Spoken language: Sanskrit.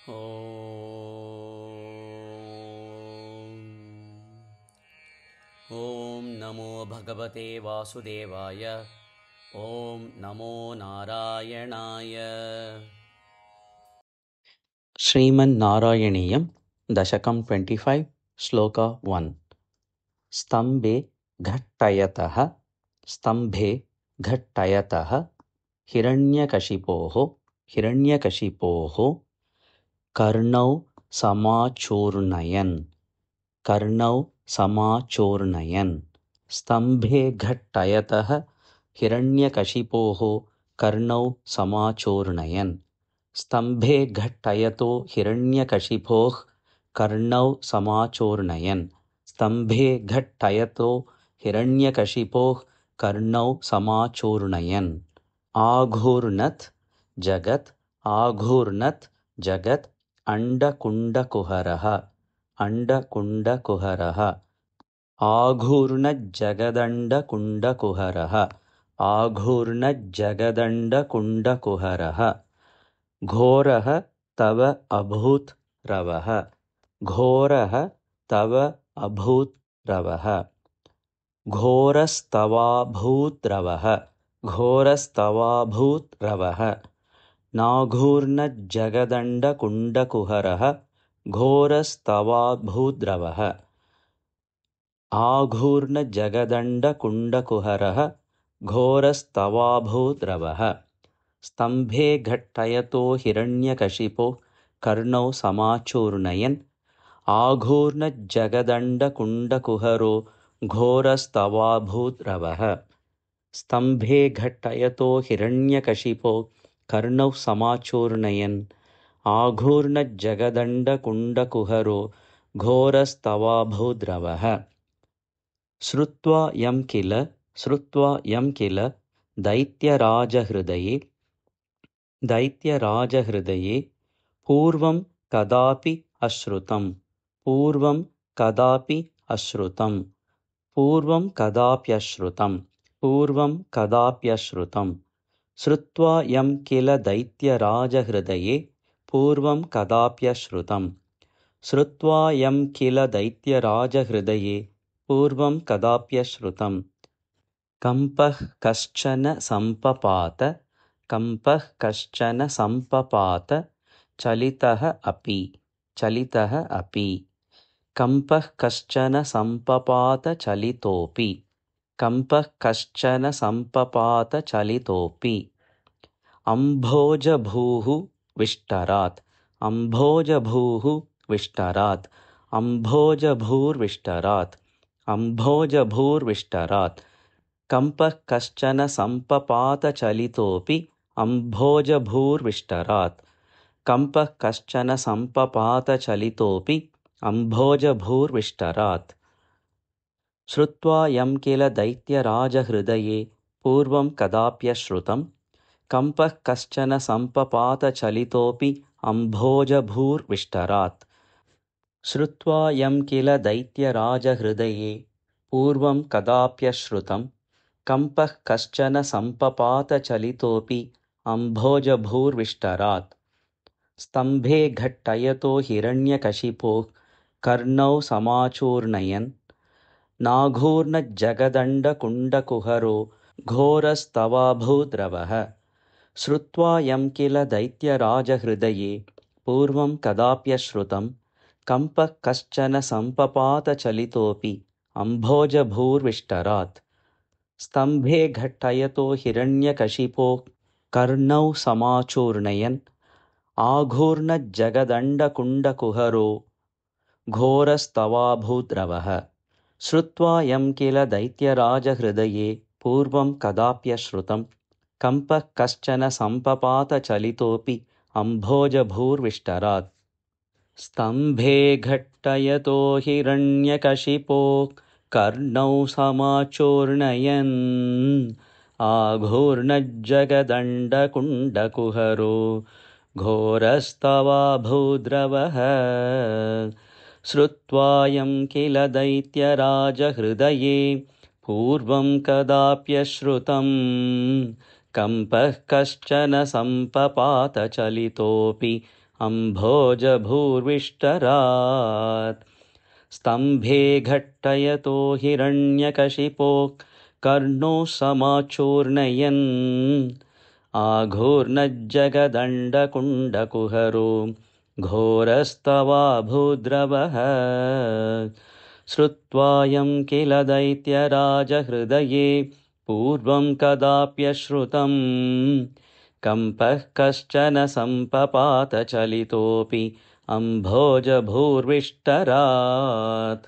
ॐ नमो भगवते वासुदेवाय। ॐ नमो नारायणाय। श्रीमन्नारायणीयं दशकं 25 श्लोक 1। स्तम्भे घट्टयतः हिरण्यकशिपोः कर्णौ समाचूर्णयन् स्तम्भे घट्टयतः हिरण्यकशिपोः कर्णौ समाचूर्णयन् स्तम्भे घट्टयतो हिरण्यकशिपोः कर्णौ समाचूर्णयन् स्तम्भे घट्टयतो हिरण्यकशिपोः कर्णौ समाचूर्णयन्। आघूर्णत् जगत् अण्डकुण्डकुहरः आघूर्णज्जगदण्डकुण्डकुहरः घोरः तव अभूत् रवः घोरस्तवाभूत् रवः नाघूर्णज्जगदण्डकुण्डकुहरः घोरस्तवाभूद्रवः आघूर्णजगदण्डकुण्डकुहरः घोरस्तवाभूद्रवः। स्तम्भे घट्टयतो हिरण्यकशिपो कर्णौ समाचूर्णयन् आघूर्णजगदण्डकुण्डकुहरो घोरस्तवाभूद्रवः। स्तम्भे घट्टयतो हिरण्यकशिपो कर्णौ समाचूर्णयन् आघूर्णजगदण्डकुण्डकुहरो घोरस्तवाभूद्रवः। श्रुत्वा यं किल दैत्यराजहृदये पूर्वं कदापि अश्रुतं श्रुत्वा यं किल दैत्यराजहृदये पूर्वं कदाप्यश्रुतं कम्पः कश्चन सम्पपात चलितः अपि कम्पः कश्चन सम्पपात चलितोऽपि अम्भोजभूः विष्टरात् कम्पः कश्चन सम्पपात चलितोऽपि अम्भोजभूर्विष्टरात्। श्रुत्वा यं किल दैत्यराजहृदये पूर्वं कदाप्यश्रुतं कम्पः कश्चन सम्पपात चलितोऽपि अम्भोजभूर्विष्टरात्। श्रुत्वा यं किल दैत्यराजहृदये पूर्वं कदाप्यश्रुतं कम्पः कश्चन सम्पपात चलितोऽपि अम्भोजभूर्विष्टरात्। स्तम्भे घट्टयतो हिरण्यकशिपो कर्णौ समाचूर्णयन् नाघूर्णज्जगदण्डकुण्डकुहरो घोरस्तवाभूद्रवः। श्रुत्वा यं किल दैत्यराजहृदये पूर्वं कदाप्यश्रुतं कम्पः कश्चन सम्पपात चलितोऽपि अम्भोजभूर्विष्टरात्। स्तम्भे घट्टयतो हिरण्यकशिपो कर्णौ समाचूर्णयन् आघूर्णज्जगदण्डकुण्डकुहरो घोरस्तवाभूद्रवः। श्रुत्वा यं किल दैत्यराजहृदये पूर्वं कदाप्यश्रुतं कम्पः कश्चन सम्पपात चलितोऽपि अम्भोजभूर्विष्टरात्। स्तम्भे घट्टयतो हिरण्यकशिपो कर्णौ समाचूर्णयन् आघूर्णज्जगदण्डकुण्डकुहरो घोरस्तवाभूद्रवः। श्रुत्वा यं किल दैत्यराजहृदये पूर्वं कदाप्यश्रुतं कम्पः कश्चन सम्पपात चलितोऽपि अम्भोजभूर्विष्टरात् स्तम्भे घट्टयतो हिरण्यकशिपो कर्णो समाचूर्णयन् आघूर्णज्जगदण्डकुण्डकुहरो घोरस्तवाभूद्रवः श्रुत्वायं किल दैत्यराजहृदये पूर्वं कदाप्यश्रुतं कम्पः कश्चन सम्पपात चलितोऽपि अम्भोजभूर्विष्टरात्